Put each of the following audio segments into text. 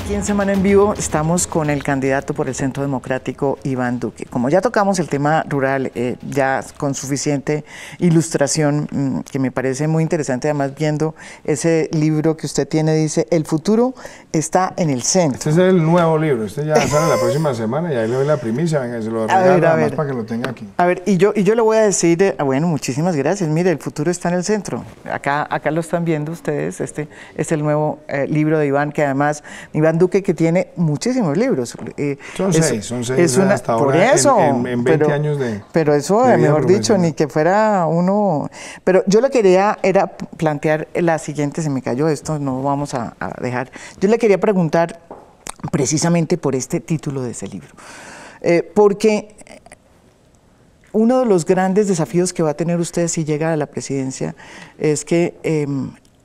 Aquí en Semana en Vivo estamos con el candidato por el Centro Democrático, Iván Duque. Como ya tocamos el tema rural, ya con suficiente ilustración, que me parece muy interesante, además viendo ese libro que usted tiene, dice, el futuro está en el centro. Este es el nuevo libro, este ya sale la próxima semana y ahí le doy la primicia, venga, se lo regalo además para que lo tenga aquí. A ver, y yo le voy a decir, bueno, muchísimas gracias, mire, el futuro está en el centro. Acá lo están viendo ustedes, este es el nuevo libro de Iván, que además, Iván Duque, que tiene muchísimos libros. Son seis hasta ahora, por eso, en 20 años de... Pero eso, mejor dicho, ni que fuera uno... Pero yo le quería, era plantear la siguiente, se me cayó esto, no vamos a dejar. Yo le quería preguntar precisamente por este título de ese libro, porque uno de los grandes desafíos que va a tener usted si llega a la presidencia es que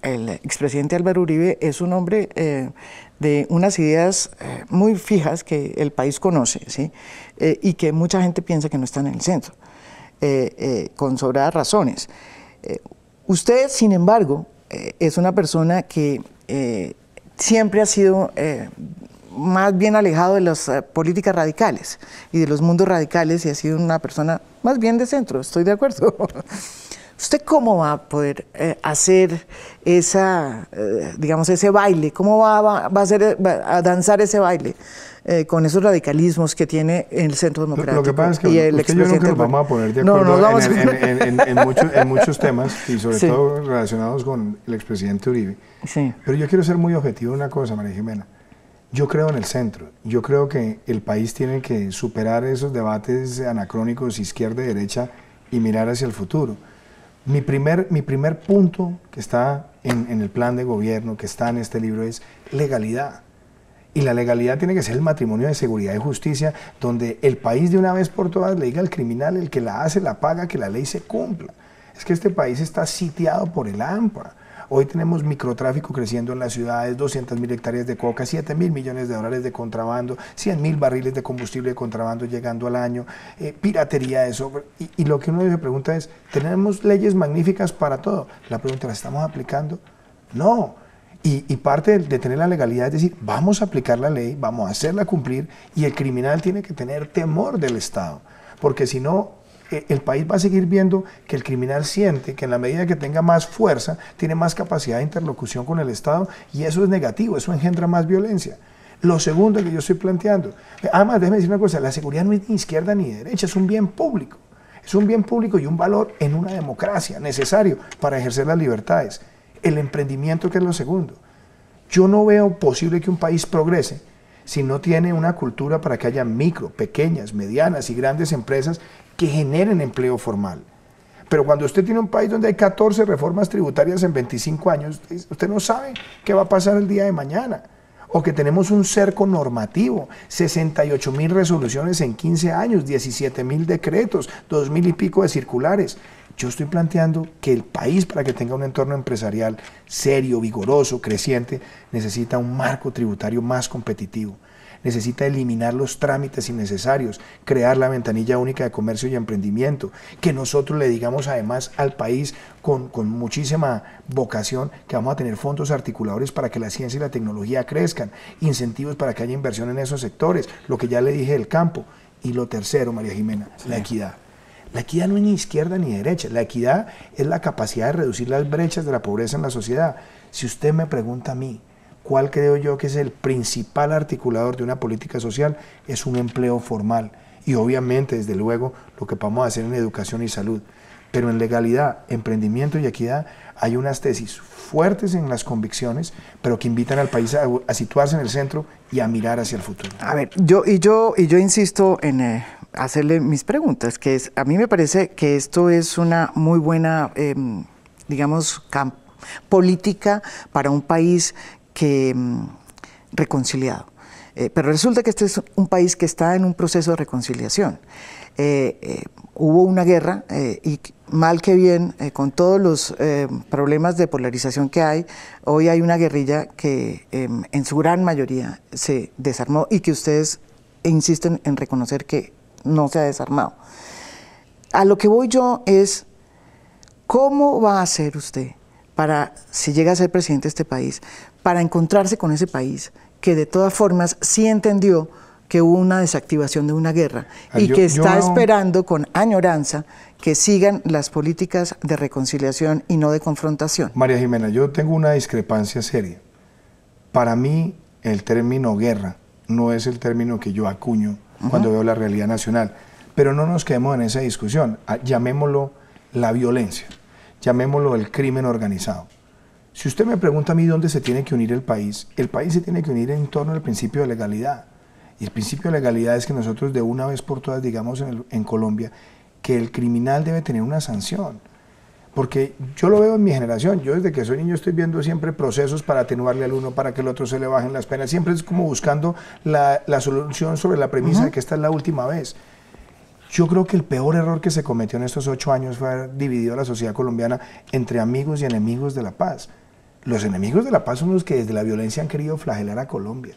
el expresidente Álvaro Uribe es un hombre de unas ideas muy fijas que el país conoce, ¿sí? Y que mucha gente piensa que no están en el centro, con sobradas razones. Usted, sin embargo, es una persona que siempre ha sido más bien alejado de las políticas radicales y de los mundos radicales, y ha sido una persona más bien de centro, estoy de acuerdo. ¿Usted cómo va a poder hacer digamos, ese baile? ¿Cómo va a danzar ese baile con esos radicalismos que tiene el Centro Democrático? Lo que pasa es que usted y yo nunca nos vamos a poner de acuerdo en muchos temas, y sobre todo relacionados con el expresidente Uribe. Sí. Pero yo quiero ser muy objetivo en una cosa, María Jimena. Yo creo en el centro. Yo creo que el país tiene que superar esos debates anacrónicos izquierda-derecha y mirar hacia el futuro. Mi primer punto que está en el plan de gobierno, que está en este libro, es legalidad. Y la legalidad tiene que ser el matrimonio de seguridad y justicia, donde el país de una vez por todas le diga al criminal, el que la hace, la paga, que la ley se cumpla. Es que este país está sitiado por el AMPA. Hoy tenemos microtráfico creciendo en las ciudades, 200.000 hectáreas de coca, 7.000 millones de dólares de contrabando, 100.000 barriles de combustible de contrabando llegando al año, piratería de eso. Y lo que uno se pregunta es, ¿tenemos leyes magníficas para todo? La pregunta, ¿la estamos aplicando? No. Y parte de tener la legalidad es decir, vamos a aplicar la ley, vamos a hacerla cumplir, y el criminal tiene que tener temor del Estado, porque si no, el país va a seguir viendo que el criminal siente que en la medida que tenga más fuerza, tiene más capacidad de interlocución con el Estado, y eso es negativo, eso engendra más violencia. Lo segundo que yo estoy planteando, además déjeme decir una cosa, la seguridad no es ni izquierda ni derecha, es un bien público. Es un bien público y un valor en una democracia necesario para ejercer las libertades. El emprendimiento, que es lo segundo. Yo no veo posible que un país progrese si no tiene una cultura para que haya micro, pequeñas, medianas y grandes empresas que generen empleo formal. Pero cuando usted tiene un país donde hay 14 reformas tributarias en 25 años, usted no sabe qué va a pasar el día de mañana. O que tenemos un cerco normativo, 68.000 resoluciones en 15 años, 17.000 decretos, 2.000 y pico de circulares. Yo estoy planteando que el país, para que tenga un entorno empresarial serio, vigoroso, creciente, necesita un marco tributario más competitivo. Necesita eliminar los trámites innecesarios, crear la ventanilla única de comercio y emprendimiento, que nosotros le digamos además al país con muchísima vocación que vamos a tener fondos articuladores para que la ciencia y la tecnología crezcan, incentivos para que haya inversión en esos sectores, lo que ya le dije del campo. Y lo tercero, María Jimena, la equidad. La equidad no es ni izquierda ni derecha, la equidad es la capacidad de reducir las brechas de la pobreza en la sociedad. Si usted me pregunta a mí, ¿cuál creo yo que es el principal articulador de una política social? Es un empleo formal y obviamente, desde luego, lo que vamos a hacer en educación y salud. Pero en legalidad, emprendimiento y equidad hay unas tesis fuertes en las convicciones, pero que invitan al país a situarse en el centro y a mirar hacia el futuro. A ver, yo insisto en hacerle mis preguntas, que es, a mí me parece que esto es una muy buena, digamos, política para un país que reconciliado. Pero resulta que este es un país que está en un proceso de reconciliación. Hubo una guerra y mal que bien, con todos los problemas de polarización que hay, hoy hay una guerrilla que en su gran mayoría se desarmó y que ustedes insisten en reconocer que no se ha desarmado. A lo que voy yo es, ¿cómo va a hacer usted para, si llega a ser presidente de este país, para encontrarse con ese país que de todas formas sí entendió que hubo una desactivación de una guerra y que está esperando con añoranza que sigan las políticas de reconciliación y no de confrontación. María Jimena, yo tengo una discrepancia seria. Para mí, el término guerra no es el término que yo acuño cuando veo la realidad nacional. Pero no nos quedemos en esa discusión. Llamémoslo la violencia, llamémoslo el crimen organizado. Si usted me pregunta a mí dónde se tiene que unir el país se tiene que unir en torno al principio de legalidad. Y el principio de legalidad es que nosotros de una vez por todas digamos en Colombia que el criminal debe tener una sanción. Porque yo lo veo en mi generación, yo desde que soy niño estoy viendo siempre procesos para atenuarle al uno, para que el otro se le bajen las penas, siempre es como buscando la solución sobre la premisa de que esta es la última vez. Yo creo que el peor error que se cometió en estos 8 años fue haber dividido a la sociedad colombiana entre amigos y enemigos de la paz. Los enemigos de la paz son los que desde la violencia han querido flagelar a Colombia,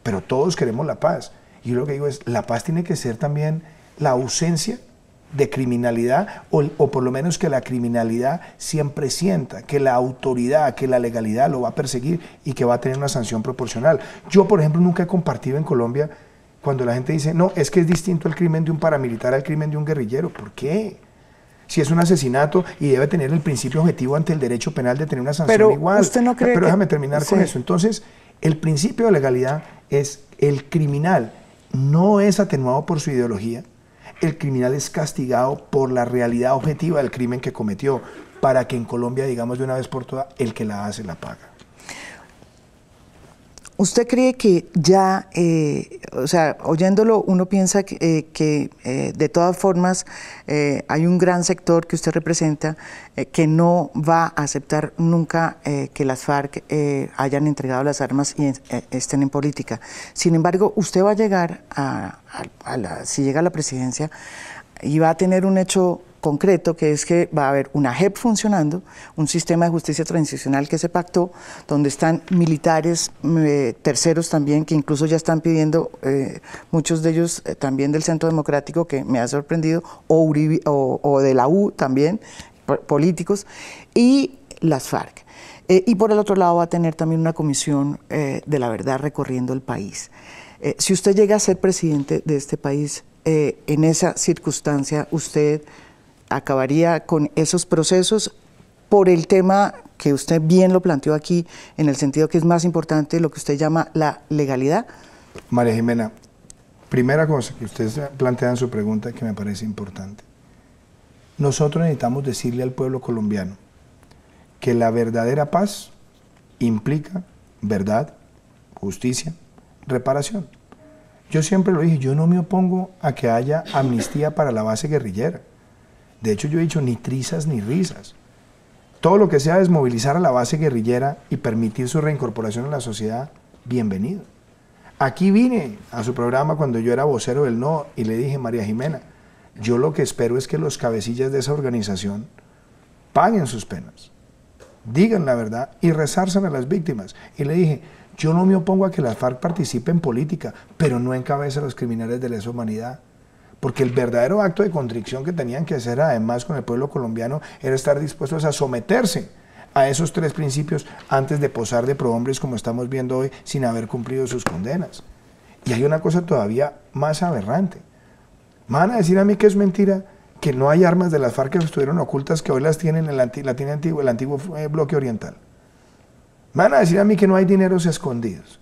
pero todos queremos la paz. Y yo lo que digo es, la paz tiene que ser también la ausencia de criminalidad o por lo menos que la criminalidad siempre sienta que la autoridad, que la legalidad lo va a perseguir y que va a tener una sanción proporcional. Yo, por ejemplo, nunca he compartido en Colombia cuando la gente dice, no, es que es distinto el crimen de un paramilitar al crimen de un guerrillero. ¿Por qué? Si es un asesinato y debe tener el principio objetivo ante el derecho penal de tener una sanción igual. ¿Usted no cree pero déjame terminar con eso. Entonces, el principio de legalidad es el criminal no es atenuado por su ideología, el criminal es castigado por la realidad objetiva del crimen que cometió, para que en Colombia, digamos de una vez por todas, el que la hace la paga. ¿Usted cree que ya, o sea, oyéndolo, uno piensa que de todas formas hay un gran sector que usted representa que no va a aceptar nunca que las FARC hayan entregado las armas y estén en política? Sin embargo, usted va a llegar si llega a la presidencia y va a tener un hecho concreto, que es que va a haber una JEP funcionando, un sistema de justicia transicional que se pactó, donde están militares, terceros también, que incluso ya están pidiendo, muchos de ellos también del Centro Democrático, que me ha sorprendido, o de la U también, políticos, y las FARC. Y por el otro lado va a tener también una comisión de la verdad recorriendo el país. Si usted llega a ser presidente de este país, en esa circunstancia, ¿usted acabaría con esos procesos por el tema que usted bien lo planteó aquí, en el sentido que es más importante lo que usted llama la legalidad? María Jimena, primera cosa que usted plantea en su pregunta que me parece importante. Nosotros necesitamos decirle al pueblo colombiano que la verdadera paz implica verdad, justicia, reparación. Yo siempre lo dije, yo no me opongo a que haya amnistía para la base guerrillera. De hecho, yo he dicho ni trizas ni risas. Todo lo que sea desmovilizar a la base guerrillera y permitir su reincorporación a la sociedad, bienvenido. Aquí vine a su programa cuando yo era vocero del No y le dije, María Jimena, yo lo que espero es que los cabecillas de esa organización paguen sus penas, digan la verdad y resárzan a las víctimas. Y le dije, yo no me opongo a que las FARC participen en política, pero no encabece a los criminales de lesa humanidad. Porque el verdadero acto de contrición que tenían que hacer además con el pueblo colombiano era estar dispuestos a someterse a esos 3 principios antes de posar de prohombres como estamos viendo hoy sin haber cumplido sus condenas. Y hay una cosa todavía más aberrante. ¿Me van a decir a mí que es mentira que no hay armas de las FARC que estuvieron ocultas que hoy las tienen en el antiguo bloque oriental? ¿Me van a decir a mí que no hay dineros escondidos?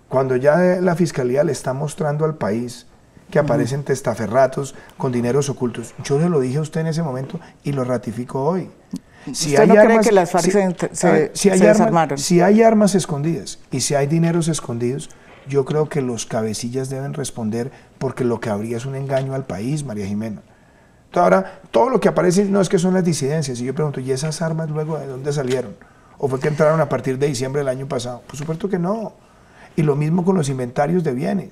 Cuando ya la Fiscalía le está mostrando al país que aparecen testaferratos con dineros ocultos. Yo se lo dije a usted en ese momento y lo ratifico hoy. Si ¿Usted no cree que las FARC se desarmaron? Si hay armas escondidas y si hay dineros escondidos, yo creo que los cabecillas deben responder, porque lo que habría es un engaño al país, María Jimena. Ahora, todo lo que aparece no es que son las disidencias. Y yo pregunto, ¿y esas armas luego de dónde salieron? ¿O fue que entraron a partir de diciembre del año pasado? Por supuesto que no. Y lo mismo con los inventarios de bienes.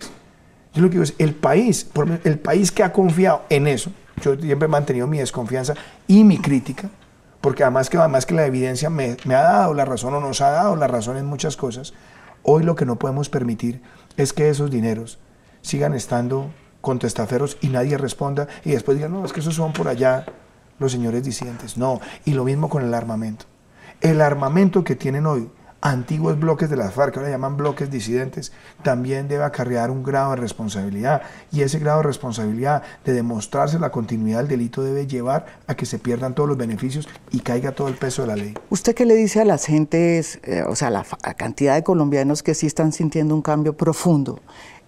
Yo lo que digo es, el país que ha confiado en eso, yo siempre he mantenido mi desconfianza y mi crítica, porque además que la evidencia me ha dado la razón o nos ha dado la razón en muchas cosas, hoy lo que no podemos permitir es que esos dineros sigan estando con testaferros y nadie responda y después digan, no, es que esos son por allá los señores disidentes. No, y lo mismo con el armamento. El armamento que tienen hoy antiguos bloques de las FARC, que ahora llaman bloques disidentes, también debe acarrear un grado de responsabilidad, y ese grado de responsabilidad de demostrarse la continuidad del delito debe llevar a que se pierdan todos los beneficios y caiga todo el peso de la ley. ¿Usted qué le dice a las gentes, o sea, la cantidad de colombianos que sí están sintiendo un cambio profundo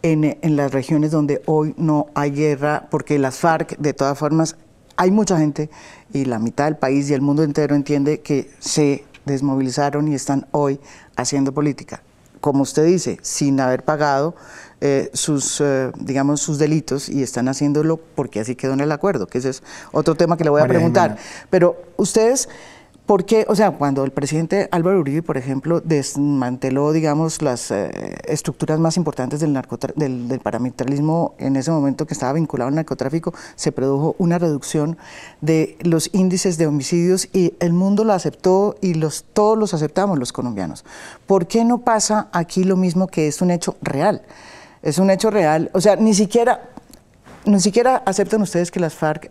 en las regiones donde hoy no hay guerra, porque las FARC, de todas formas, hay mucha gente, y la mitad del país y el mundo entero entiende que se desmovilizaron y están hoy haciendo política, como usted dice, sin haber pagado digamos, sus delitos, y están haciéndolo porque así quedó en el acuerdo, que ese es otro tema que le voy a preguntar. Pero ustedes, ¿por qué? O sea, cuando el presidente Álvaro Uribe, por ejemplo, desmanteló, digamos, las estructuras más importantes del paramilitarismo en ese momento, que estaba vinculado al narcotráfico, se produjo una reducción de los índices de homicidios y el mundo lo aceptó y todos los aceptamos los colombianos. ¿Por qué no pasa aquí lo mismo, que es un hecho real? Es un hecho real, o sea, ni siquiera aceptan ustedes que las FARC,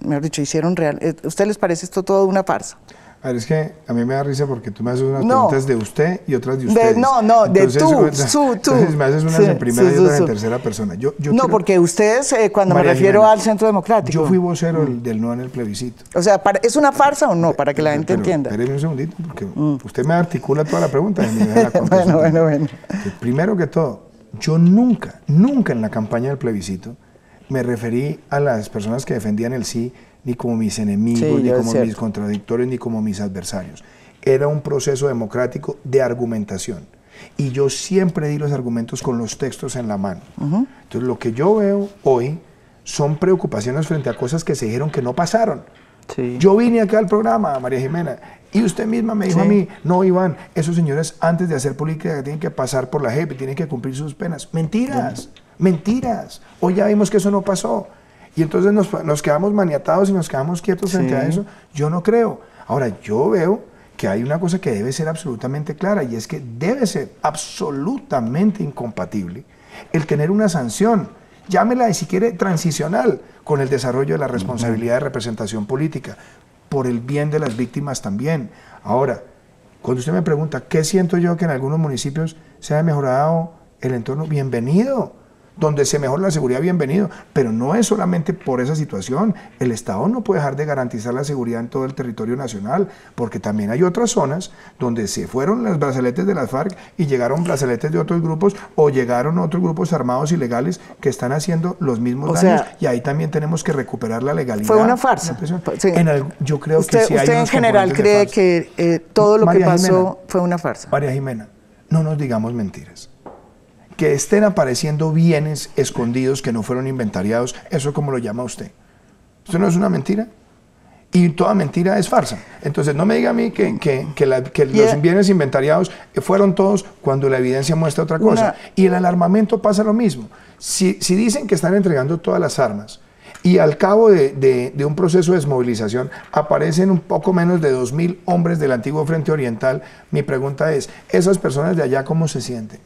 mejor dicho, hicieron real. ¿A ustedes les parece esto todo una farsa? A ver, es que a mí me da risa porque tú me haces unas preguntas de usted y otras de ustedes. Entonces, tú. Entonces me haces unas en primera y otras en tercera persona. Porque ustedes, cuando María me refiero Jimena, al Centro Democrático. Yo fui vocero del no en el plebiscito. O sea, ¿es una farsa o no? Para que la gente entienda. Espéreme un segundito, porque usted me articula toda la pregunta y me deja la Bueno. Entonces, primero que todo, yo nunca en la campaña del plebiscito me referí a las personas que defendían el sí ni como mis enemigos, ni como mis contradictores, ni como mis adversarios. Era un proceso democrático de argumentación. Y yo siempre di los argumentos con los textos en la mano. Entonces, lo que yo veo hoy son preocupaciones frente a cosas que se dijeron que no pasaron. Sí. Yo vine acá al programa, María Jimena, y usted misma me dijo a mí, no, Iván, esos señores antes de hacer política tienen que pasar por la JEP y tienen que cumplir sus penas. Mentiras, mentiras. Hoy ya vimos que eso no pasó. Y entonces nos quedamos maniatados y nos quedamos quietos frente a eso. Yo no creo. Ahora, yo veo que hay una cosa que debe ser absolutamente clara, y es que debe ser absolutamente incompatible el tener una sanción, llámela si quiere transicional, con el desarrollo de la responsabilidad de representación política, por el bien de las víctimas también. Ahora, cuando usted me pregunta, ¿qué siento yo que en algunos municipios se ha mejorado el entorno? Bienvenido. Donde se mejora la seguridad, bienvenido, pero no es solamente por esa situación. El Estado no puede dejar de garantizar la seguridad en todo el territorio nacional, porque también hay otras zonas donde se fueron los brazaletes de las FARC y llegaron brazaletes de otros grupos, o llegaron otros grupos armados ilegales que están haciendo los mismos daños, y ahí también tenemos que recuperar la legalidad. Fue una farsa. Sí. Yo creo que sí hay ¿Usted en general cree que todo lo que pasó fue una farsa? María Jimena, no nos digamos mentiras. Que estén apareciendo bienes escondidos que no fueron inventariados, ¿eso cómo lo llama usted? ¿Esto no es una mentira? Y toda mentira es farsa. Entonces no me diga a mí que los bienes inventariados fueron todos, cuando la evidencia muestra otra cosa. Y en el armamento pasa lo mismo. Si dicen que están entregando todas las armas, y al cabo de un proceso de desmovilización aparecen un poco menos de 2.000 hombres del antiguo Frente Oriental, mi pregunta es, ¿esas personas de allá cómo se sienten?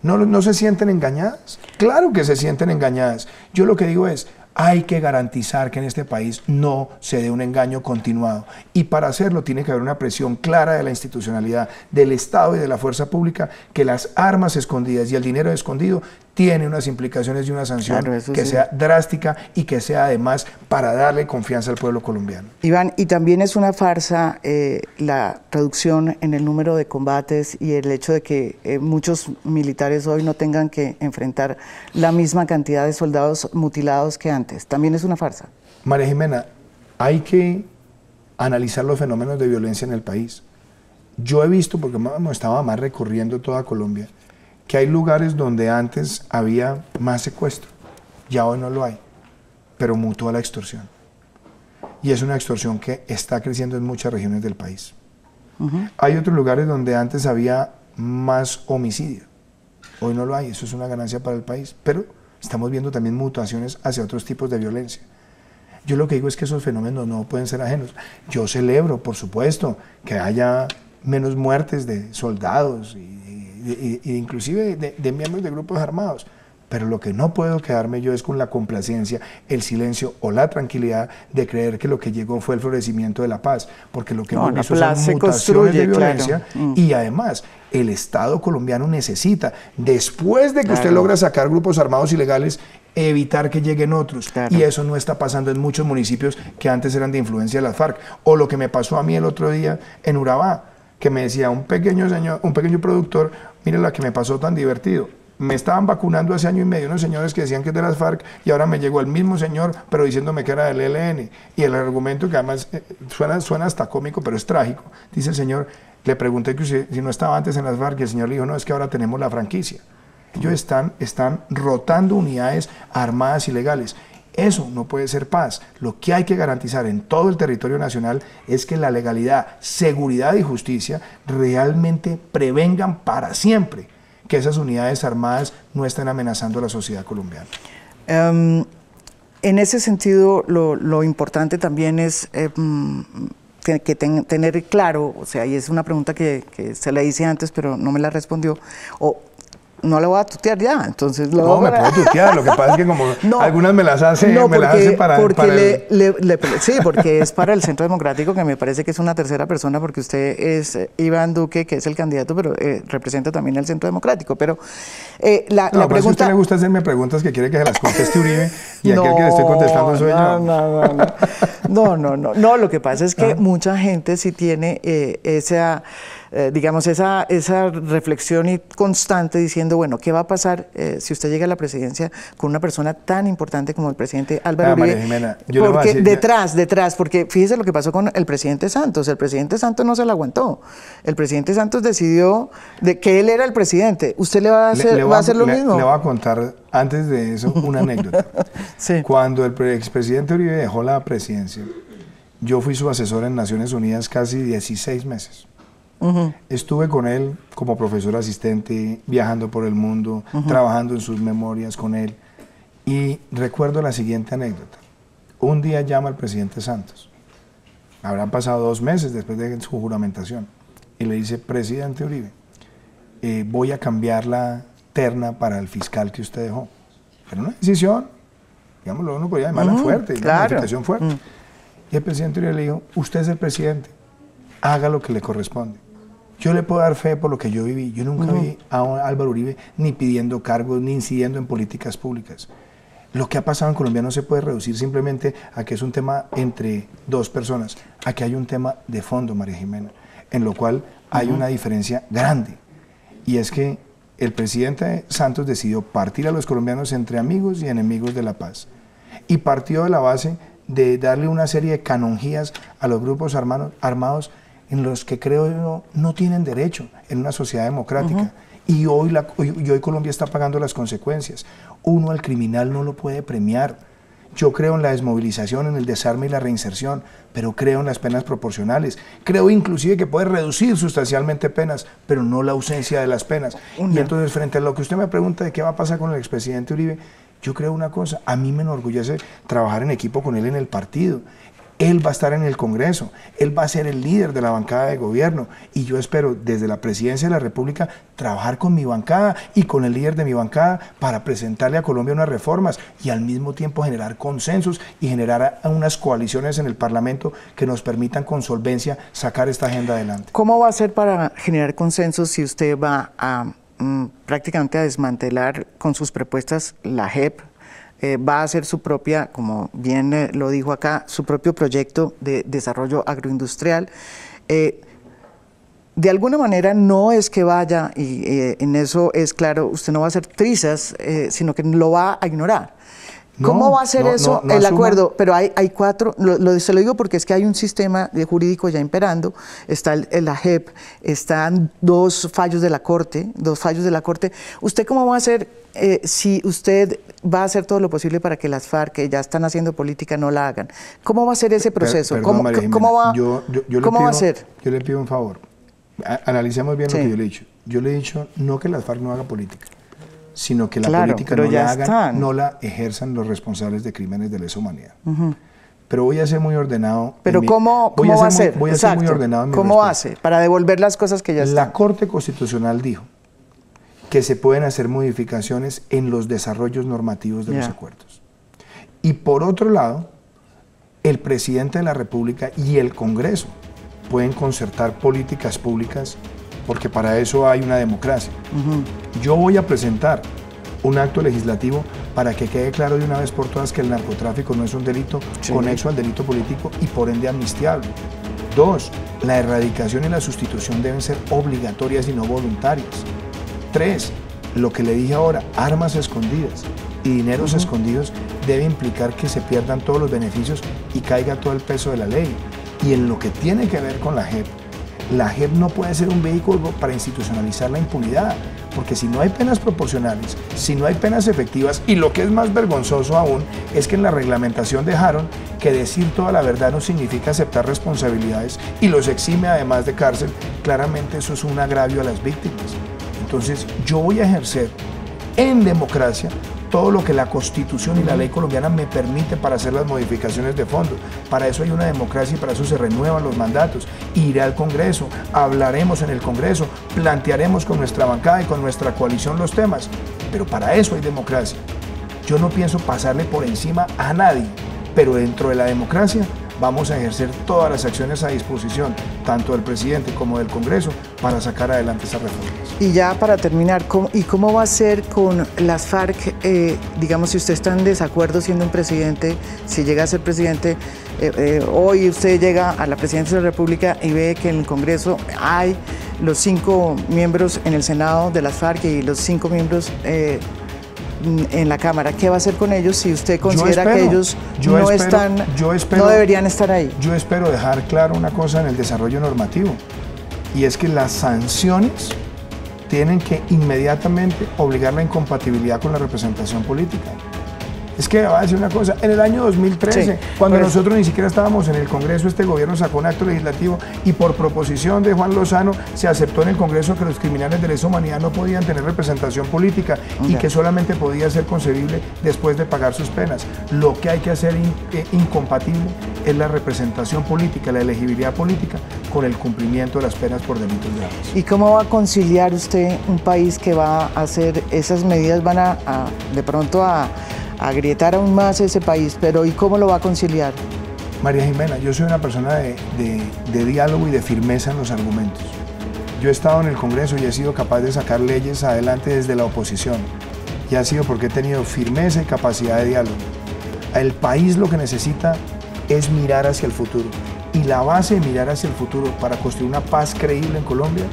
¿No se sienten engañadas? Claro que se sienten engañadas. Yo lo que digo es, hay que garantizar que en este país no se dé un engaño continuado. Y para hacerlo tiene que haber una presión clara de la institucionalidad, del Estado y de la fuerza pública, que las armas escondidas y el dinero escondido tiene unas implicaciones y una sanción que sea drástica y que sea además para darle confianza al pueblo colombiano. Iván, y también es una farsa la reducción en el número de combates y el hecho de que muchos militares hoy no tengan que enfrentar la misma cantidad de soldados mutilados que antes. También es una farsa. María Jimena, hay que analizar los fenómenos de violencia en el país. Yo he visto, porque estaba más recorriendo toda Colombia, que hay lugares donde antes había más secuestro, ya hoy no lo hay, pero mutó a la extorsión. Y es una extorsión que está creciendo en muchas regiones del país. Hay otros lugares donde antes había más homicidio, hoy no lo hay, eso es una ganancia para el país, pero estamos viendo también mutaciones hacia otros tipos de violencia. Yo lo que digo es que esos fenómenos no pueden ser ajenos. Yo celebro, por supuesto, que haya menos muertes de soldados y inclusive de miembros de grupos armados, Pero lo que no puedo quedarme yo es con la complacencia, el silencio o la tranquilidad de creer que lo que llegó fue el florecimiento de la paz, porque lo que hemos visto son mutaciones de violencia, claro. Y además el Estado colombiano necesita, después de que usted logra sacar grupos armados ilegales, evitar que lleguen otros, y eso no está pasando en muchos municipios que antes eran de influencia de las FARC, o lo que me pasó a mí el otro día en Urabá, que me decía un pequeño productor, mire la que me pasó tan divertido. Me estaban vacunando hace año y medio unos señores que decían que es de las FARC y ahora me llegó el mismo señor, pero diciéndome que era del ELN. Y el argumento, que además suena hasta cómico, pero es trágico, dice el señor, le pregunté que si no estaba antes en las FARC y el señor le dijo, no, es que ahora tenemos la franquicia. Ellos están rotando unidades armadas ilegales. Eso no puede ser paz. Lo que hay que garantizar en todo el territorio nacional es que la legalidad, seguridad y justicia realmente prevengan para siempre que esas unidades armadas no estén amenazando a la sociedad colombiana. En ese sentido, lo importante también es tener claro, o sea, y es una pregunta que se le hice antes, pero no me la respondió, no le voy a tutear ya, entonces... No, me puedo tutear, lo que pasa es que como algunas me las hace, Sí, porque es para el Centro Democrático, que me parece que es una tercera persona, porque usted es Iván Duque, que es el candidato, pero representa también al Centro Democrático, pero la pregunta... Pues a usted le gusta hacerme preguntas que quiere que se las conteste Uribe, y aquel que le estoy contestando soy yo. No, lo que pasa es que mucha gente sí tiene esa reflexión y constante diciendo, bueno, ¿qué va a pasar si usted llega a la presidencia con una persona tan importante como el presidente Álvaro Uribe? María Jimena, porque detrás, porque fíjese lo que pasó con el presidente Santos. El presidente Santos no se la aguantó. El presidente Santos decidió que él era el presidente. ¿Usted le va a hacer lo mismo? Le voy a contar, antes de eso, una anécdota. Sí. Cuando el expresidente Uribe dejó la presidencia, yo fui su asesor en Naciones Unidas casi 16 meses. Estuve con él como profesor asistente, viajando por el mundo, trabajando en sus memorias con él, y recuerdo la siguiente anécdota. Un día llama al presidente Santos, habrán pasado 2 meses después de su juramentación, y le dice, presidente Uribe, voy a cambiar la terna para el fiscal que usted dejó. Pero una decisión, digámoslo, uno podría llamarla fuerte, una modificación fuerte. Y el presidente Uribe le dijo, usted es el presidente, haga lo que le corresponde. Yo le puedo dar fe por lo que yo viví. Yo nunca vi a Álvaro Uribe ni pidiendo cargos, ni incidiendo en políticas públicas. Lo que ha pasado en Colombia no se puede reducir simplemente a que es un tema entre 2 personas. Aquí hay un tema de fondo, María Jimena, en lo cual hay una diferencia grande. Y es que el presidente Santos decidió partir a los colombianos entre amigos y enemigos de la paz. Y partió de la base de darle una serie de canonjías a los grupos armados en los que creo yo no tienen derecho en una sociedad democrática. Y hoy Colombia está pagando las consecuencias. Uno al criminal no lo puede premiar. Yo creo en la desmovilización, en el desarme y la reinserción, pero creo en las penas proporcionales. Creo inclusive que puede reducir sustancialmente penas, pero no la ausencia de las penas. Y entonces, frente a lo que usted me pregunta de qué va a pasar con el expresidente Uribe, yo creo una cosa, a mí me enorgullece trabajar en equipo con él en el partido. Él va a estar en el Congreso, él va a ser el líder de la bancada de gobierno, y yo espero desde la presidencia de la República trabajar con mi bancada y con el líder de mi bancada para presentarle a Colombia unas reformas y al mismo tiempo generar consensos y generar unas coaliciones en el Parlamento que nos permitan con solvencia sacar esta agenda adelante. ¿Cómo va a ser para generar consensos si usted va a prácticamente a desmantelar con sus propuestas la JEP? Va a hacer su propia, como bien lo dijo acá, su propio proyecto de desarrollo agroindustrial. De alguna manera no es que vaya, y en eso es claro, usted no va a hacer trizas, sino que lo va a ignorar. ¿Cómo va a ser eso el acuerdo? Pero hay 4, se lo digo porque es que hay un sistema jurídico ya imperando, está la JEP, están 2 fallos de la Corte, ¿Usted cómo va a hacer si usted va a hacer todo lo posible para que las FARC, que ya están haciendo política, no la hagan? ¿Cómo va a ser ese proceso? Perdón, María Jimena, ¿Cómo va a ser? Yo le pido un favor, analicemos bien lo que yo le he dicho. Yo le he dicho no que las FARC no hagan política, sino que la política no la hagan, no la ejerzan los responsables de crímenes de lesa humanidad. Pero voy a ser muy ordenado. Pero ¿cómo va a ser? Voy a ser muy ordenado en mi ¿Cómo hace para devolver las cosas que ya están? La Corte Constitucional dijo que se pueden hacer modificaciones en los desarrollos normativos de los acuerdos. Y por otro lado, el presidente de la República y el Congreso pueden concertar políticas públicas, porque para eso hay una democracia. Yo voy a presentar un acto legislativo para que quede claro de una vez por todas que el narcotráfico no es un delito conexo al delito político y por ende amnistiable. 2, la erradicación y la sustitución deben ser obligatorias y no voluntarias. 3, lo que le dije ahora, armas escondidas y dineros escondidos debe implicar que se pierdan todos los beneficios y caiga todo el peso de la ley. Y en lo que tiene que ver con la JEP no puede ser un vehículo para institucionalizar la impunidad, porque si no hay penas proporcionales, si no hay penas efectivas, y lo que es más vergonzoso aún, es que en la reglamentación dejaron que decir toda la verdad no significa aceptar responsabilidades y los exime además de cárcel. Claramente eso es un agravio a las víctimas. Entonces yo voy a ejercer en democracia todo lo que la Constitución y la ley colombiana me permite para hacer las modificaciones de fondo. Para eso hay una democracia y para eso se renuevan los mandatos. Iré al Congreso, hablaremos en el Congreso, plantearemos con nuestra bancada y con nuestra coalición los temas, pero para eso hay democracia. Yo no pienso pasarle por encima a nadie, pero dentro de la democracia vamos a ejercer todas las acciones a disposición, tanto del presidente como del Congreso, para sacar adelante esas reformas. Y ya para terminar, ¿cómo va a ser con las FARC? Digamos, si usted está en desacuerdo siendo un presidente, si llega a ser presidente, hoy usted llega a la presidencia de la República y ve que en el Congreso hay los 5 miembros en el Senado de las FARC y los 5 miembros en la Cámara. ¿Qué va a hacer con ellos si usted considera que ellos no deberían estar ahí? Yo espero dejar claro una cosa en el desarrollo normativo, y es que las sanciones tienen que inmediatamente obligar la incompatibilidad con la representación política. Es que va a decir una cosa, en el año 2013, cuando nosotros ni siquiera estábamos en el Congreso, este gobierno sacó un acto legislativo y por proposición de Juan Lozano se aceptó en el Congreso que los criminales de lesa humanidad no podían tener representación política y que solamente podía ser concebible después de pagar sus penas. Lo que hay que hacer incompatible es la representación política, la elegibilidad política con el cumplimiento de las penas por delitos graves. ¿Y cómo va a conciliar usted un país que va a hacer esas medidas, van de pronto a agrietar aún más ese país, pero ¿y cómo lo va a conciliar? María Jimena, yo soy una persona de diálogo y de firmeza en los argumentos. Yo he estado en el Congreso y he sido capaz de sacar leyes adelante desde la oposición, y ha sido porque he tenido firmeza y capacidad de diálogo. El país lo que necesita es mirar hacia el futuro, y la base de mirar hacia el futuro para construir una paz creíble en Colombia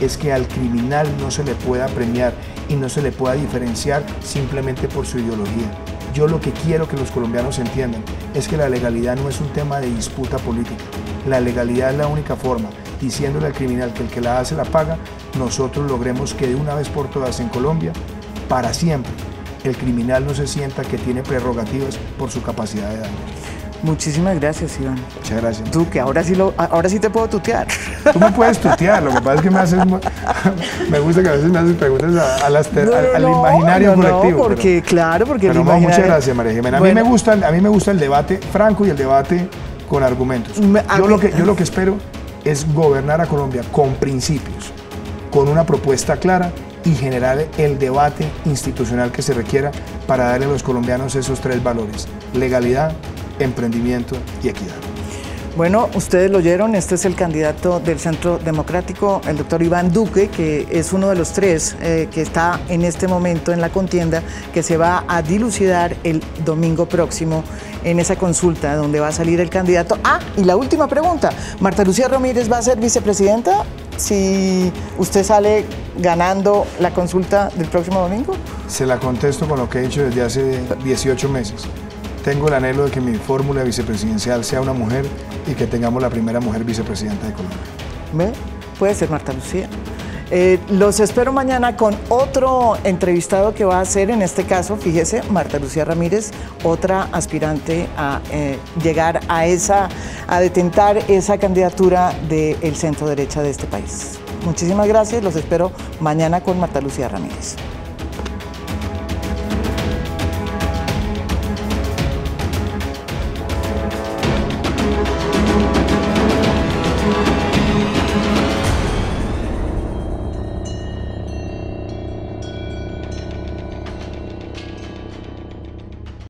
es que al criminal no se le pueda premiar y no se le pueda diferenciar simplemente por su ideología. Yo lo que quiero que los colombianos entiendan es que la legalidad no es un tema de disputa política. La legalidad es la única forma, diciéndole al criminal que el que la hace la paga, nosotros logremos que de una vez por todas en Colombia, para siempre, el criminal no se sienta que tiene prerrogativas por su capacidad de daño. Muchísimas gracias, Iván. Muchas gracias. Tú, que ahora sí te puedo tutear. Tú me puedes tutear, lo que pasa es que me gusta que a veces me haces preguntas al imaginario colectivo. Porque, porque el imaginario... Muchas gracias, María Jimena. Bueno, a mí me gusta el debate franco y el debate con argumentos. Yo lo que espero es gobernar a Colombia con principios, con una propuesta clara y generar el debate institucional que se requiera para darle a los colombianos esos 3 valores: legalidad, emprendimiento y equidad. Bueno, ustedes lo oyeron, este es el candidato del Centro Democrático, el doctor Iván Duque, que es uno de los 3 que está en este momento en la contienda, que se va a dilucidar el domingo próximo en esa consulta donde va a salir el candidato. Y la última pregunta, ¿Marta Lucía Ramírez va a ser vicepresidenta si usted sale ganando la consulta del próximo domingo? Se la contesto con lo que he hecho desde hace 18 meses. Tengo el anhelo de que mi fórmula vicepresidencial sea una mujer y que tengamos la primera mujer vicepresidenta de Colombia. ¿Ve? Puede ser Marta Lucía. Los espero mañana con otro entrevistado que va a ser, en este caso, fíjese, Marta Lucía Ramírez, otra aspirante a llegar a detentar esa candidatura del centro derecha de este país. Muchísimas gracias, los espero mañana con Marta Lucía Ramírez.